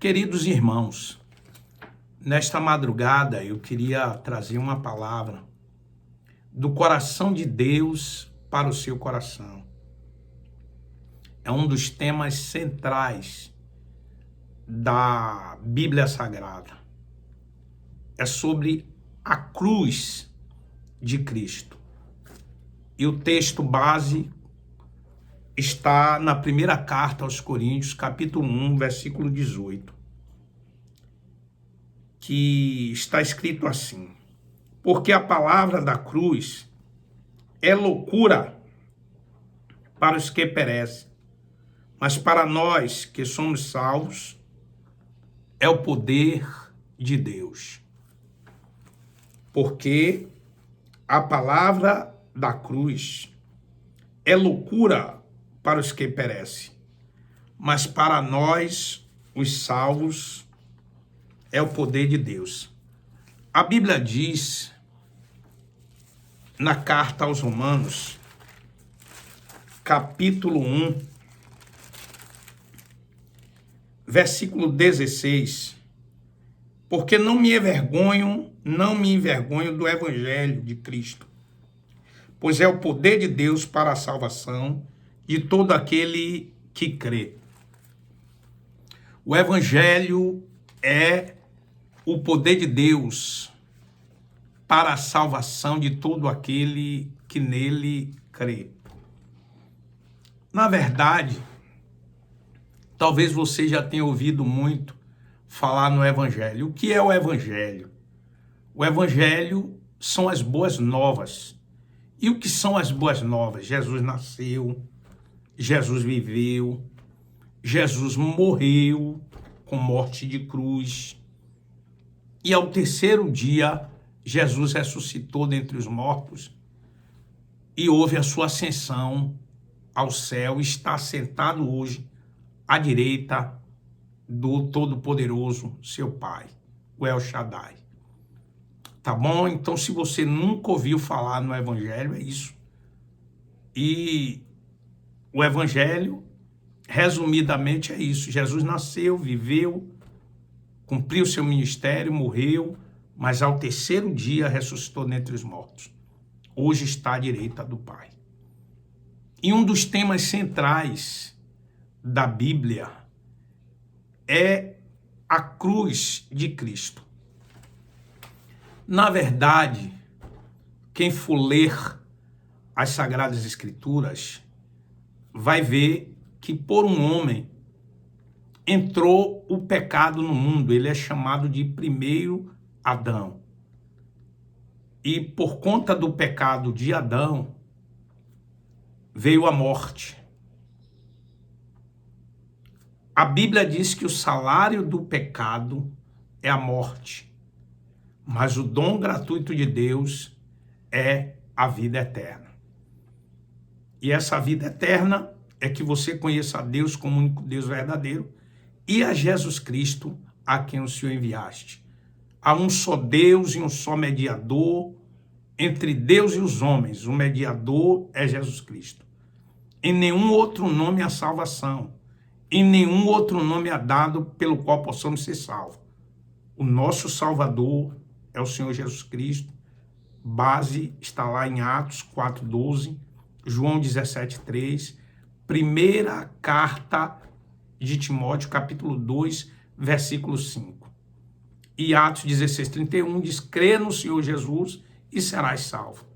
Queridos irmãos, nesta madrugada eu queria trazer uma palavra do coração de Deus para o seu coração. É um dos temas centrais da Bíblia Sagrada. É sobre a cruz de Cristo. E o texto base está na primeira carta aos Coríntios, capítulo 1, versículo 18, que está escrito assim: porque a palavra da cruz é loucura para os que perecem, mas para nós que somos salvos, é o poder de Deus. Porque a palavra da cruz é loucura para os que perecem, mas para nós, os salvos, é o poder de Deus. A Bíblia diz, na carta aos Romanos, capítulo 1, versículo 16, porque não me envergonho do evangelho de Cristo, pois é o poder de Deus para a salvação de todo aquele que crê. O evangelho é o poder de Deus para a salvação de todo aquele que nele crê. Na verdade, talvez você já tenha ouvido muito falar no evangelho. O que é o evangelho? O evangelho são as boas novas. E o que são as boas novas? Jesus nasceu, Jesus viveu, Jesus morreu com morte de cruz. E ao terceiro dia, Jesus ressuscitou dentre os mortos e houve a sua ascensão ao céu, está sentado hoje à direita do Todo-Poderoso, seu Pai, o El Shaddai. Tá bom? Então, se você nunca ouviu falar no Evangelho, é isso. E o Evangelho, resumidamente, é isso. Jesus nasceu, viveu, cumpriu seu ministério, morreu, mas ao terceiro dia ressuscitou dentre os mortos. Hoje está à direita do Pai. E um dos temas centrais da Bíblia é a cruz de Cristo. Na verdade, quem for ler as Sagradas Escrituras vai ver que por um homem entrou o pecado no mundo. Ele é chamado de primeiro Adão. E por conta do pecado de Adão, veio a morte. A Bíblia diz que o salário do pecado é a morte, mas o dom gratuito de Deus é a vida eterna. E essa vida eterna é que você conheça a Deus como o único Deus verdadeiro e a Jesus Cristo, a quem o Senhor enviaste. Há um só Deus e um só mediador entre Deus e os homens. O mediador é Jesus Cristo. Em nenhum outro nome há salvação. Em nenhum outro nome há dado pelo qual possamos ser salvos. O nosso Salvador é o Senhor Jesus Cristo. Base está lá em Atos 4:12, João 17:3, primeira carta de Timóteo, capítulo 2, versículo 5. E Atos 16:31 diz: crê no Senhor Jesus e serás salvo.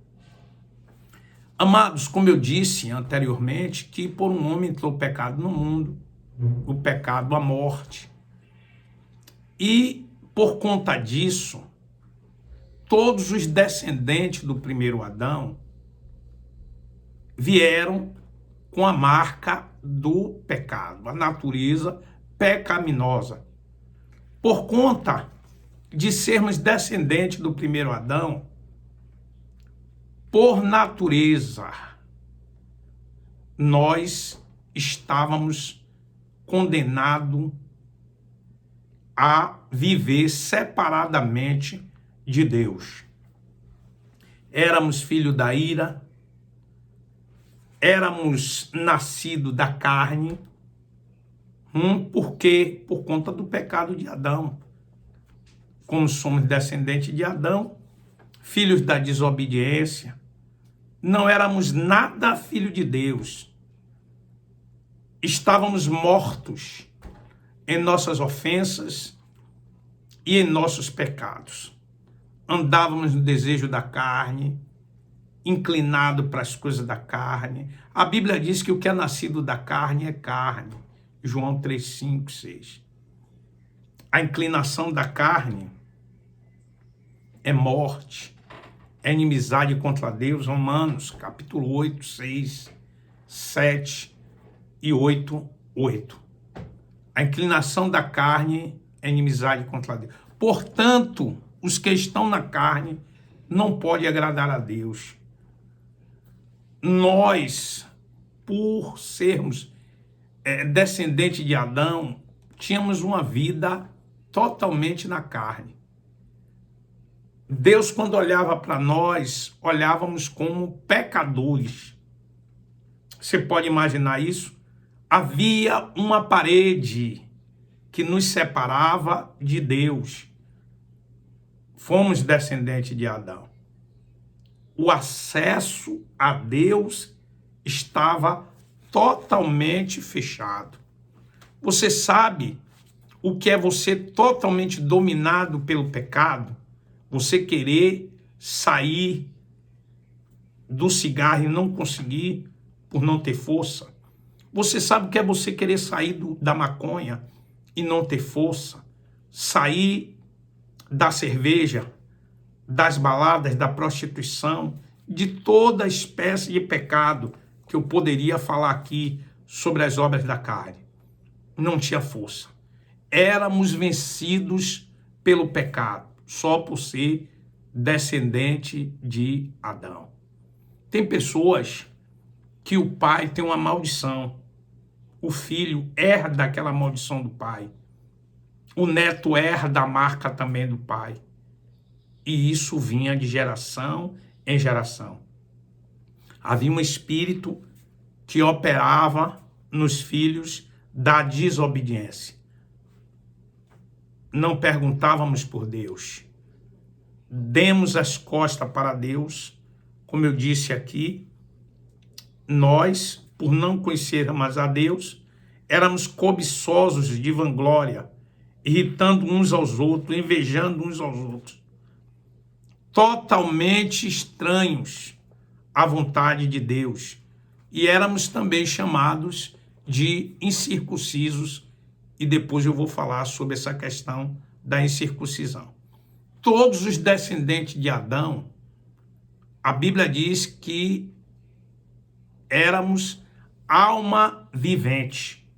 Amados, como eu disse anteriormente, que por um homem entrou o pecado no mundo, o pecado, a morte. E por conta disso, todos os descendentes do primeiro Adão vieram com a marca do pecado, a natureza pecaminosa. Por conta de sermos descendentes do primeiro Adão, por natureza, nós estávamos condenados a viver separadamente de Deus. Éramos filhos da ira, éramos nascidos da carne, Por quê? Por conta do pecado de Adão. Como somos descendentes de Adão, filhos da desobediência, não éramos nada filho de Deus. Estávamos mortos em nossas ofensas e em nossos pecados. Andávamos no desejo da carne, inclinado para as coisas da carne. A Bíblia diz que o que é nascido da carne é carne. João 3, 5, 6. A inclinação da carne é morte, é inimizade contra Deus. Romanos, capítulo 8, 6, 7 e 8, 8. A inclinação da carne é inimizade contra Deus. Portanto, os que estão na carne não podem agradar a Deus. Nós, por sermos descendentes de Adão, tínhamos uma vida totalmente na carne. Deus, quando olhava para nós, olhávamos como pecadores. Você pode imaginar isso? Havia uma parede que nos separava de Deus. Fomos descendentes de Adão. O acesso a Deus estava totalmente fechado. Você sabe o que é você totalmente dominado pelo pecado? Você querer sair do cigarro e não conseguir por não ter força? Você sabe o que é você querer sair da maconha e não ter força? Sair da cerveja, das baladas, da prostituição, de toda espécie de pecado que eu poderia falar aqui sobre as obras da carne. Não tinha força. Éramos vencidos pelo pecado, só por ser descendente de Adão. Tem pessoas que o pai tem uma maldição. O filho herda aquela maldição do pai. O neto herda a marca também do pai. E isso vinha de geração em geração. Havia um espírito que operava nos filhos da desobediência. Não perguntávamos por Deus. Demos as costas para Deus. Como eu disse aqui, nós, por não conhecermos a Deus, éramos cobiçosos de vanglória, irritando uns aos outros, invejando uns aos outros. Totalmente estranhos à vontade de Deus. E éramos também chamados de incircuncisos, e depois eu vou falar sobre essa questão da incircuncisão. Todos os descendentes de Adão, a Bíblia diz que éramos alma vivente,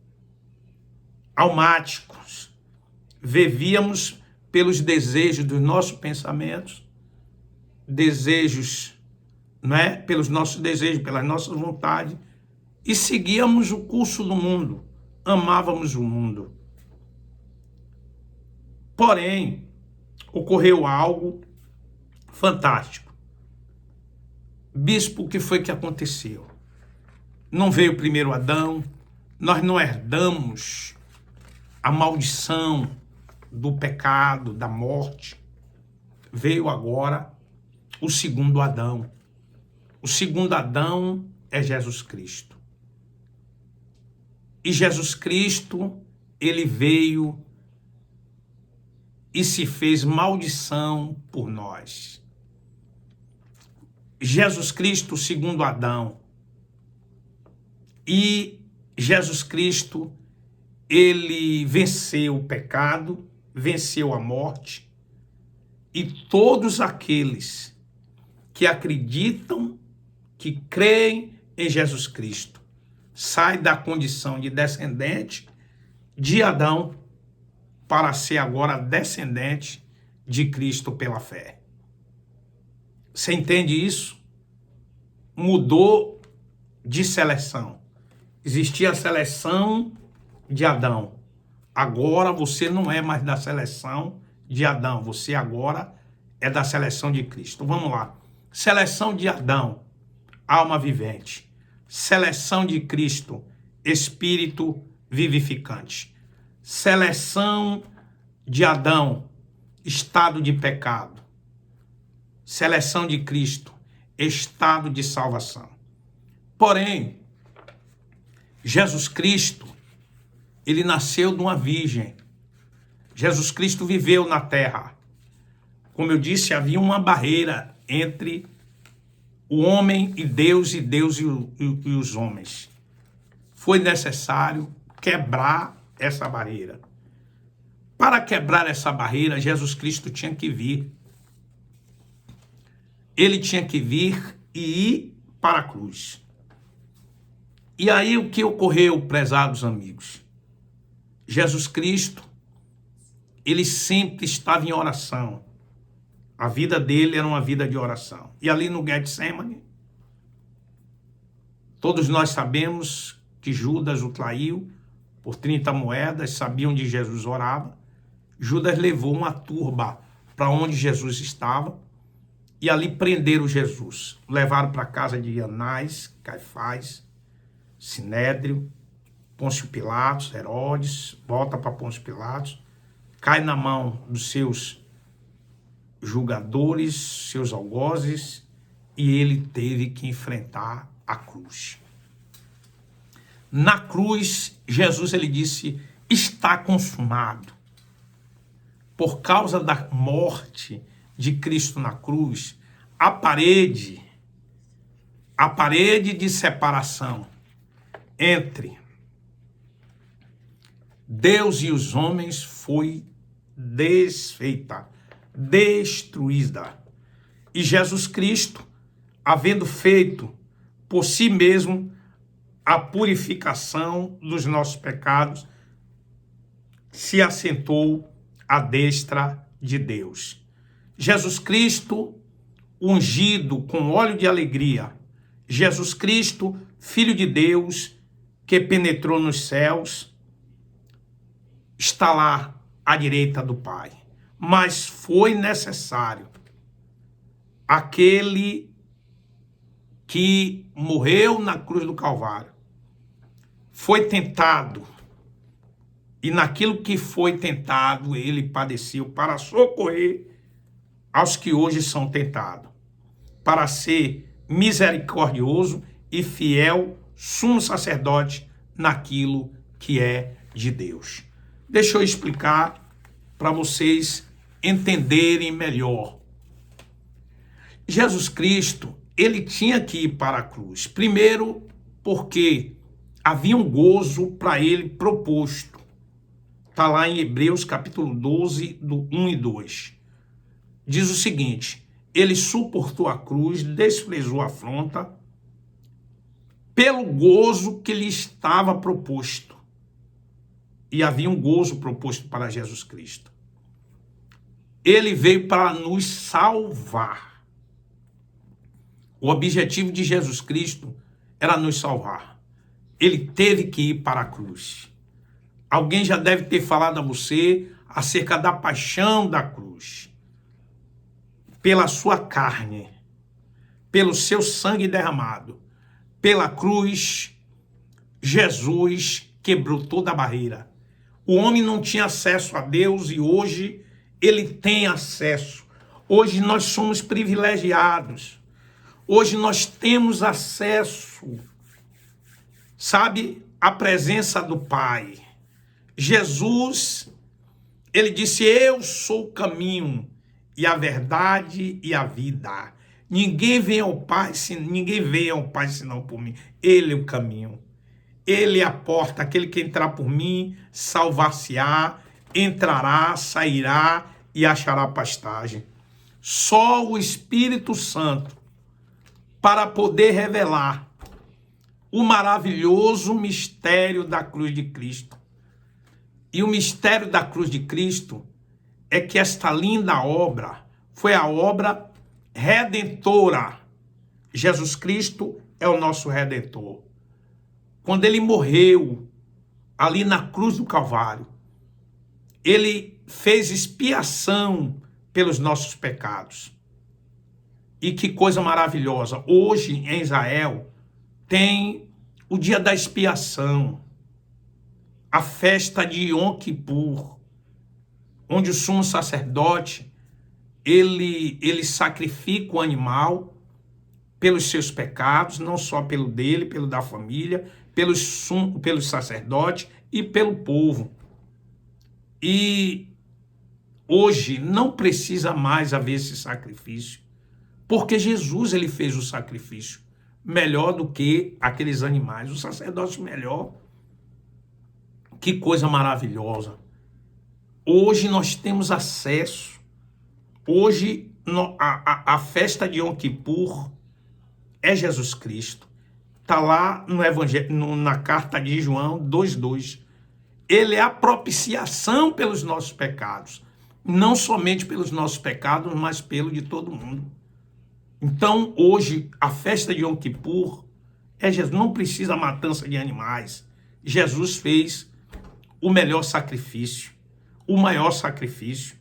almáticos, vivíamos pelos desejos dos nossos pensamentos, desejos, pelos nossos desejos, pelas nossas vontades, e seguíamos o curso do mundo, amávamos o mundo. Porém, ocorreu algo fantástico. Bispo, o que foi que aconteceu? Não veio primeiro Adão, nós não herdamos a maldição do pecado, da morte. Veio agora o segundo Adão. O segundo Adão é Jesus Cristo. E Jesus Cristo, ele veio e se fez maldição por nós. Jesus Cristo, segundo Adão. E Jesus Cristo, ele venceu o pecado, venceu a morte, e todos aqueles que acreditam, que creem em Jesus Cristo, saem da condição de descendente de Adão para ser agora descendente de Cristo pela fé. Você entende isso? Mudou de seleção. Existia a seleção de Adão. Agora você não é mais da seleção de Adão. Você agora é da seleção de Cristo. Vamos lá. Seleção de Adão, alma vivente. Seleção de Cristo, espírito vivificante. Seleção de Adão, estado de pecado. Seleção de Cristo, estado de salvação. Porém, Jesus Cristo, ele nasceu de uma virgem. Jesus Cristo viveu na terra. Como eu disse, havia uma barreira entre o homem e Deus e os homens. Foi necessário quebrar essa barreira. Para quebrar essa barreira, Jesus Cristo tinha que vir. Ele tinha que vir e ir para a cruz. E aí o que ocorreu, prezados amigos? Jesus Cristo, ele sempre estava em oração. A vida dele era uma vida de oração. E ali no Getsemane, todos nós sabemos que Judas o traiu por 30 moedas, sabiam onde Jesus orava. Judas levou uma turba para onde Jesus estava e ali prenderam Jesus. Levaram para a casa de Anás, Caifás, Sinédrio, Pôncio Pilatos, Herodes, volta para Pôncio Pilatos, cai na mão dos seus julgadores, seus algozes, e ele teve que enfrentar a cruz. Na cruz, Jesus ele disse, está consumado. Por causa da morte de Cristo na cruz, a parede de separação entre Deus e os homens foi desfeita, destruída. E Jesus Cristo, havendo feito por si mesmo a purificação dos nossos pecados, se assentou à destra de Deus. Jesus Cristo, ungido com óleo de alegria. Jesus Cristo, Filho de Deus, que penetrou nos céus, está lá à direita do Pai. Mas foi necessário aquele que morreu na cruz do Calvário, foi tentado, e naquilo que foi tentado, ele padeceu para socorrer aos que hoje são tentados, para ser misericordioso e fiel sumo sacerdote naquilo que é de Deus. Deixa eu explicar para vocês entenderem melhor. Jesus Cristo, ele tinha que ir para a cruz. Primeiro, porque havia um gozo para ele proposto. Está lá em Hebreus capítulo 12, do 1 e 2. Diz o seguinte, ele suportou a cruz, desprezou a afronta, pelo gozo que lhe estava proposto. E havia um gozo proposto para Jesus Cristo. Ele veio para nos salvar. O objetivo de Jesus Cristo era nos salvar. Ele teve que ir para a cruz. Alguém já deve ter falado a você acerca da paixão da cruz. Pela sua carne, pelo seu sangue derramado, pela cruz, Jesus quebrou toda a barreira. O homem não tinha acesso a Deus e hoje ele tem acesso. Hoje nós somos privilegiados. Hoje nós temos acesso, sabe, à presença do Pai. Jesus, ele disse, eu sou o caminho e a verdade e a vida. Ninguém vem ao Pai senão por mim. Ele é o caminho. Ele é a porta. Aquele que entrar por mim, salvar-se-á, entrará, sairá e achará pastagem. Só o Espírito Santo para poder revelar o maravilhoso mistério da cruz de Cristo. E o mistério da cruz de Cristo é que esta linda obra foi a obra redentora. Jesus Cristo é o nosso redentor. Quando ele morreu ali na cruz do Calvário, ele fez expiação pelos nossos pecados. E que coisa maravilhosa. Hoje, em Israel, tem o dia da expiação. a festa de Yom Kippur, onde o sumo sacerdote, ele sacrifica o animal pelos seus pecados, não só pelo dele, pelo da família, pelos sacerdotes e pelo povo. E hoje não precisa mais haver esse sacrifício, porque Jesus ele fez o sacrifício melhor do que aqueles animais, o sacerdócio melhor. Que coisa maravilhosa. Hoje nós temos acesso. Hoje a festa de Yom Kippur é Jesus Cristo. Está lá no Evangelho, na carta de João 2,2. Ele é a propiciação pelos nossos pecados. Não somente pelos nossos pecados, mas pelo de todo mundo. Então, hoje, a festa de Yom Kippur é Jesus. Não precisa matança de animais. Jesus fez o melhor sacrifício, o maior sacrifício,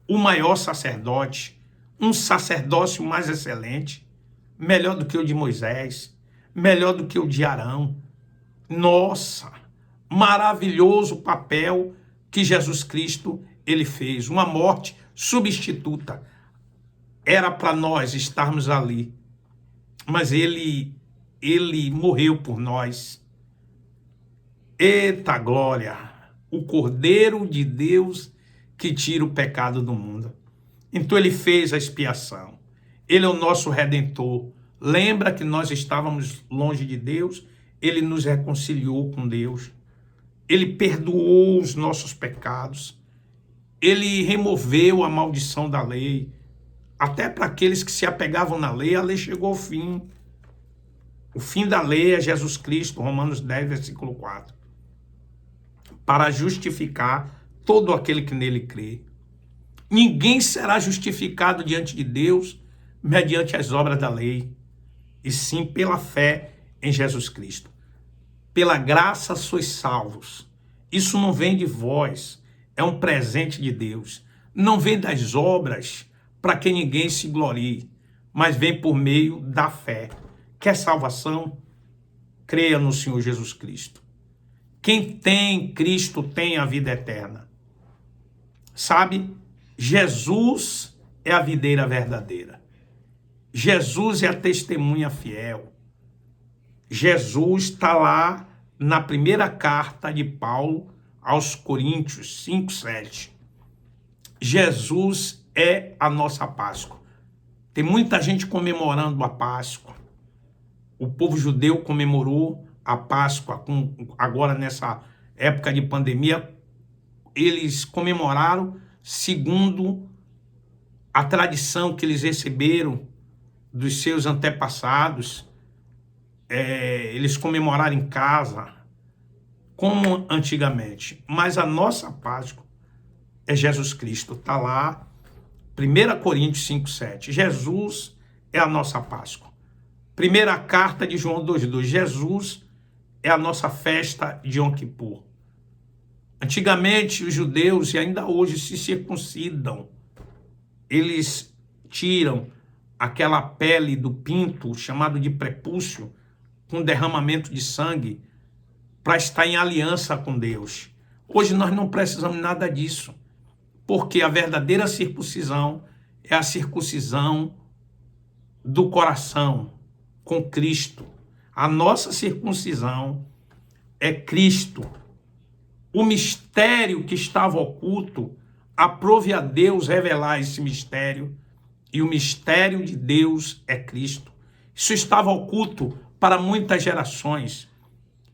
o maior sacerdote, um sacerdócio mais excelente, melhor do que o de Moisés, melhor do que o de Arão. Nossa, maravilhoso papel que Jesus Cristo ele fez, uma morte substituta. Era para nós estarmos ali, mas ele morreu por nós. Eita glória! O Cordeiro de Deus que tira o pecado do mundo. Então ele fez a expiação. Ele é o nosso Redentor. Lembra que nós estávamos longe de Deus? Ele nos reconciliou com Deus. Ele perdoou os nossos pecados. Ele removeu a maldição da lei. Até para aqueles que se apegavam na lei, a lei chegou ao fim. O fim da lei é Jesus Cristo, Romanos 10, versículo 4. Para justificar todo aquele que nele crê. Ninguém será justificado diante de Deus mediante as obras da lei, e sim pela fé em Jesus Cristo. Pela graça sois salvos. Isso não vem de vós, é um presente de Deus. Não vem das obras para que ninguém se glorie, mas vem por meio da fé. Quer salvação? Creia no Senhor Jesus Cristo. Quem tem Cristo tem a vida eterna. Sabe? Jesus é a videira verdadeira. Jesus é a testemunha fiel. Jesus está lá na primeira carta de Paulo aos Coríntios 5:7. Jesus é a nossa Páscoa. Tem muita gente comemorando a Páscoa. O povo judeu comemorou a Páscoa, agora nessa época de pandemia, eles comemoraram segundo a tradição que eles receberam dos seus antepassados. Eles comemoraram em casa, como antigamente. Mas a nossa Páscoa é Jesus Cristo. Está lá, 1 Coríntios 5:7. Jesus é a nossa Páscoa. Primeira carta de João 2:2. Jesus é a nossa festa de Yom Kippur. Antigamente, os judeus, e ainda hoje, se circuncidam. Eles tiram aquela pele do pinto, chamado de prepúcio, com derramamento de sangue, para estar em aliança com Deus. Hoje nós não precisamos nada disso, porque a verdadeira circuncisão é a circuncisão do coração, com Cristo. A nossa circuncisão é Cristo. O mistério que estava oculto, aprove a Deus revelar esse mistério, e o mistério de Deus é Cristo. Isso estava oculto para muitas gerações,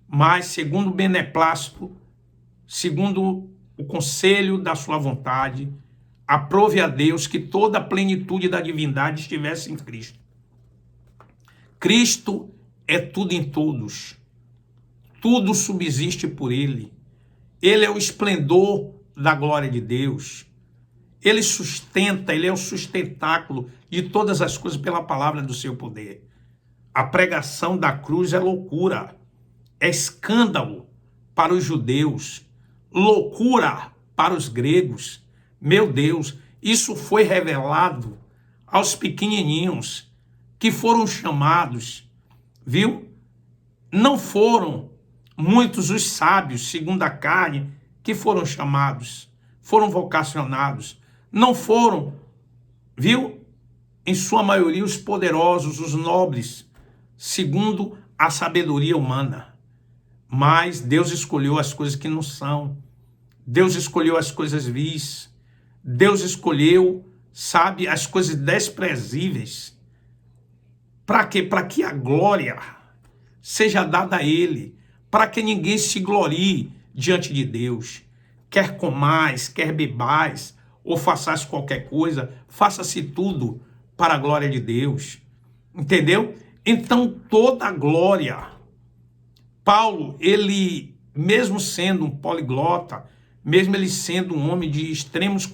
mas segundo o beneplácito, segundo o conselho da sua vontade, aprove a Deus que toda a plenitude da divindade estivesse em Cristo. Cristo é tudo em todos. Tudo subsiste por ele. Ele é o esplendor da glória de Deus. Ele sustenta, ele é o sustentáculo de todas as coisas pela palavra do seu poder. A pregação da cruz é loucura, é escândalo para os judeus, loucura para os gregos. Meu Deus, isso foi revelado aos pequenininhos que foram chamados, viu? Não foram muitos os sábios, segundo a carne, que foram chamados, foram vocacionados, não foram, viu? Em sua maioria os poderosos, os nobres, segundo a sabedoria humana. Mas Deus escolheu as coisas que não são. Deus escolheu as coisas vis. Deus escolheu, sabe, as coisas desprezíveis. Para quê? Para que a glória seja dada a Ele. Para que ninguém se glorie diante de Deus. Quer comais, quer bebais, ou façais qualquer coisa, faça-se tudo para a glória de Deus. Entendeu? Então toda a glória. Paulo, ele, mesmo sendo um poliglota, mesmo ele sendo um homem de extremos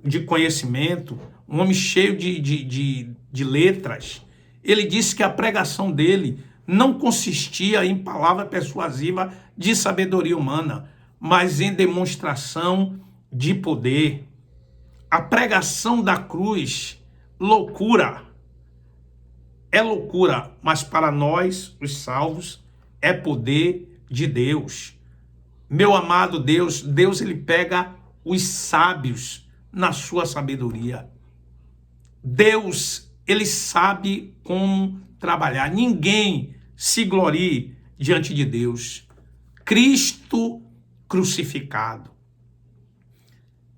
de conhecimento, um homem cheio de letras, ele disse que a pregação dele não consistia em palavra persuasiva de sabedoria humana, mas em demonstração de poder. A pregação da cruz, loucura, é loucura, mas para nós, os salvos, é poder de Deus. Meu amado Deus, Deus ele pega os sábios na sua sabedoria. Deus, ele sabe como trabalhar. Ninguém se glorie diante de Deus. Cristo crucificado.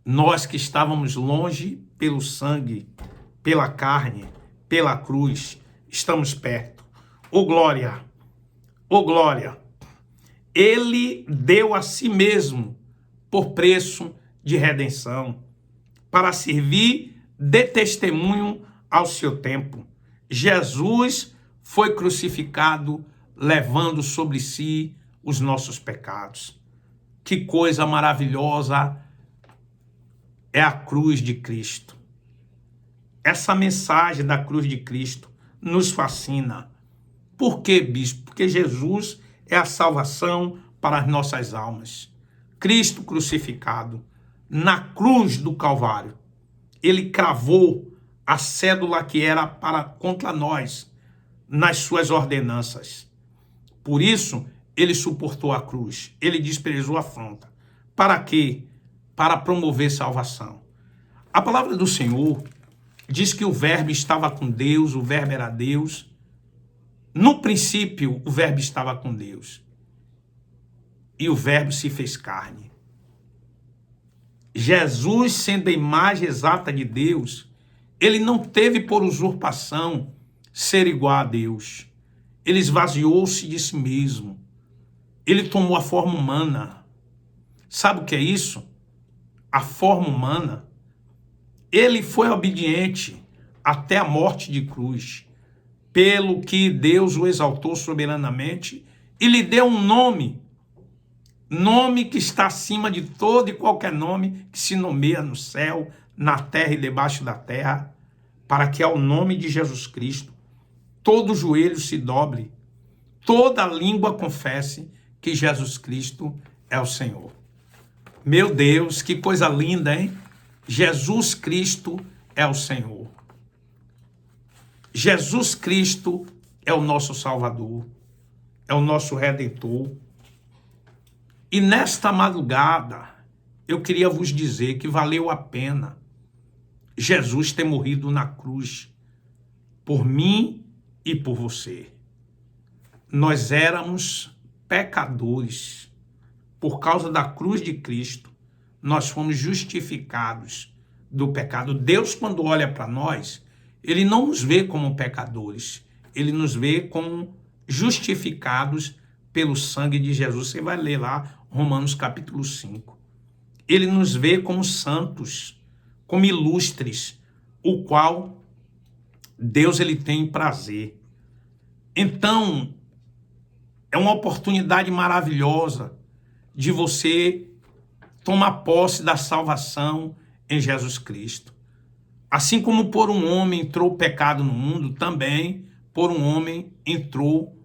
Nós que estávamos longe pelo sangue, pela carne, pela cruz, estamos perto. Ô glória! Ô glória! Ele deu a si mesmo por preço de redenção, para servir de testemunho ao seu tempo. Jesus foi crucificado, levando sobre si os nossos pecados. Que coisa maravilhosa é a cruz de Cristo. Essa mensagem da cruz de Cristo nos fascina. Por quê, bispo? Porque Jesus é a salvação para as nossas almas. Cristo crucificado na cruz do Calvário, ele cravou a cédula que era contra nós nas suas ordenanças. Por isso, ele suportou a cruz, ele desprezou a afronta. Para quê? Para promover salvação. A palavra do Senhor diz que o Verbo estava com Deus, o Verbo era Deus. No princípio, o Verbo estava com Deus. E o Verbo se fez carne. Jesus, sendo a imagem exata de Deus, ele não teve por usurpação ser igual a Deus. Ele esvaziou-se de si mesmo. Ele tomou a forma humana. Sabe o que é isso? A forma humana. Ele foi obediente até a morte de cruz, pelo que Deus o exaltou soberanamente e lhe deu um nome que está acima de todo e qualquer nome que se nomeia no céu, na terra e debaixo da terra, para que ao nome de Jesus Cristo todo joelho se dobre, toda língua confesse que Jesus Cristo é o Senhor. Meu Deus, que coisa linda, hein? Jesus Cristo é o Senhor. Jesus Cristo é o nosso Salvador, é o nosso Redentor. E nesta madrugada, eu queria vos dizer que valeu a pena Jesus ter morrido na cruz por mim e por você. Nós éramos pecadores. Por causa da cruz de Cristo, nós fomos justificados do pecado. Deus, quando olha para nós, ele não nos vê como pecadores, ele nos vê como justificados pelo sangue de Jesus. Você vai ler lá Romanos capítulo 5. Ele nos vê como santos, como ilustres, o qual Deus ele tem prazer. Então, é uma oportunidade maravilhosa de você tomar posse da salvação em Jesus Cristo. Assim como por um homem entrou o pecado no mundo, também por um homem entrou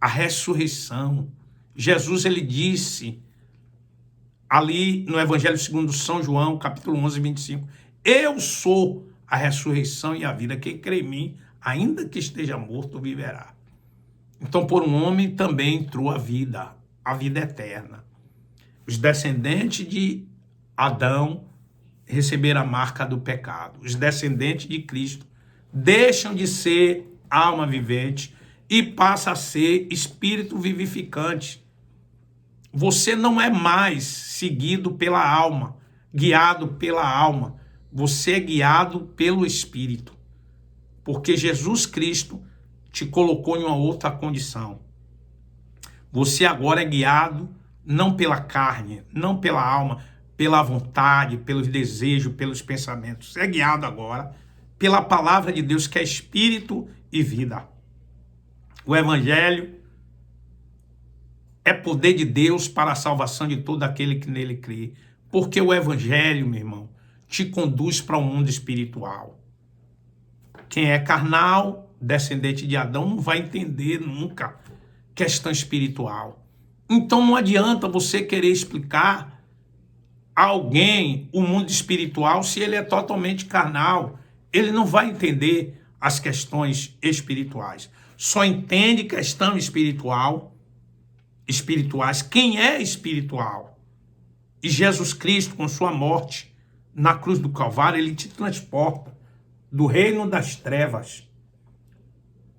a ressurreição. Jesus, ele disse ali no Evangelho segundo São João, capítulo 11, 25, eu sou a ressurreição e a vida. Quem crê em mim, ainda que esteja morto, viverá. Então, por um homem também entrou a vida eterna. Os descendentes de Adão receberam a marca do pecado. Os descendentes de Cristo deixam de ser alma vivente e passam a ser espírito vivificante. Você não é mais seguido pela alma, guiado pela alma. Você é guiado pelo Espírito. Porque Jesus Cristo te colocou em uma outra condição. Você agora é guiado não pela carne, não pela alma, pela vontade, pelos desejos, pelos pensamentos. Você é guiado agora pela palavra de Deus, que é Espírito e vida. O Evangelho é poder de Deus para a salvação de todo aquele que nele crê. Porque o Evangelho, meu irmão, te conduz para o mundo espiritual. Quem é carnal, descendente de Adão, não vai entender nunca questão espiritual. Então não adianta você querer explicar a alguém o mundo espiritual se ele é totalmente carnal. Ele não vai entender as questões espirituais. Só entende questão espirituais quem é espiritual. E Jesus Cristo, com sua morte na cruz do Calvário, ele te transporta do reino das trevas,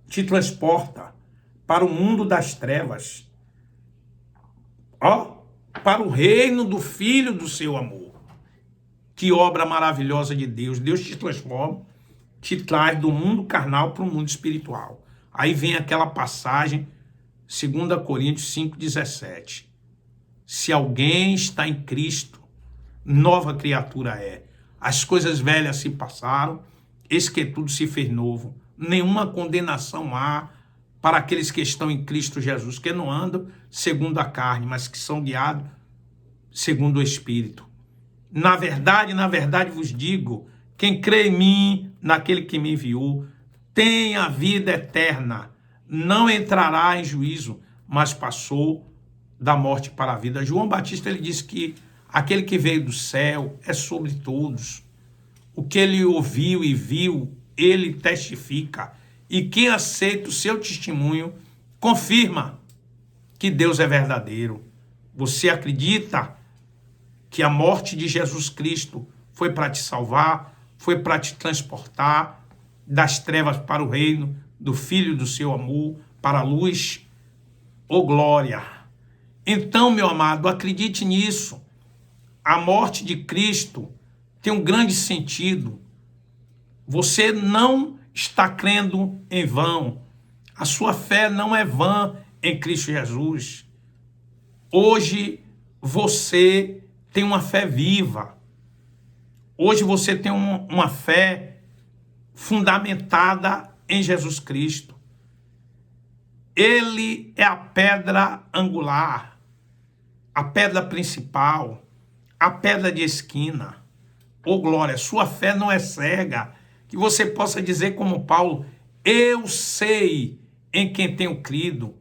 te transporta para o mundo das trevas, para o reino do Filho do seu amor. Que obra maravilhosa de Deus. Deus te transforma, te traz do mundo carnal para o mundo espiritual. Aí vem aquela passagem, 2 Coríntios 5,17. Se alguém está em Cristo, nova criatura é. As coisas velhas se passaram, eis que tudo se fez novo. Nenhuma condenação há para aqueles que estão em Cristo Jesus, que não andam segundo a carne, mas que são guiados segundo o Espírito. Na verdade vos digo, quem crê em mim, naquele que me enviou, tem a vida eterna, não entrará em juízo, mas passou da morte para a vida. João Batista, ele disse que aquele que veio do céu é sobre todos. O que ele ouviu e viu, ele testifica. E quem aceita o seu testemunho, confirma que Deus é verdadeiro. Você acredita que a morte de Jesus Cristo foi para te salvar, foi para te transportar das trevas para o reino do Filho do seu amor, para a luz? Ô glória! Então, meu amado, acredite nisso. A morte de Cristo tem um grande sentido. Você não está crendo em vão. A sua fé não é vã em Cristo Jesus. Hoje você tem uma fé viva. Hoje você tem uma fé fundamentada em Jesus Cristo. Ele é a pedra angular, a pedra principal, a pedra de esquina. Ô glória, sua fé não é cega, que você possa dizer como Paulo, eu sei em quem tenho crido,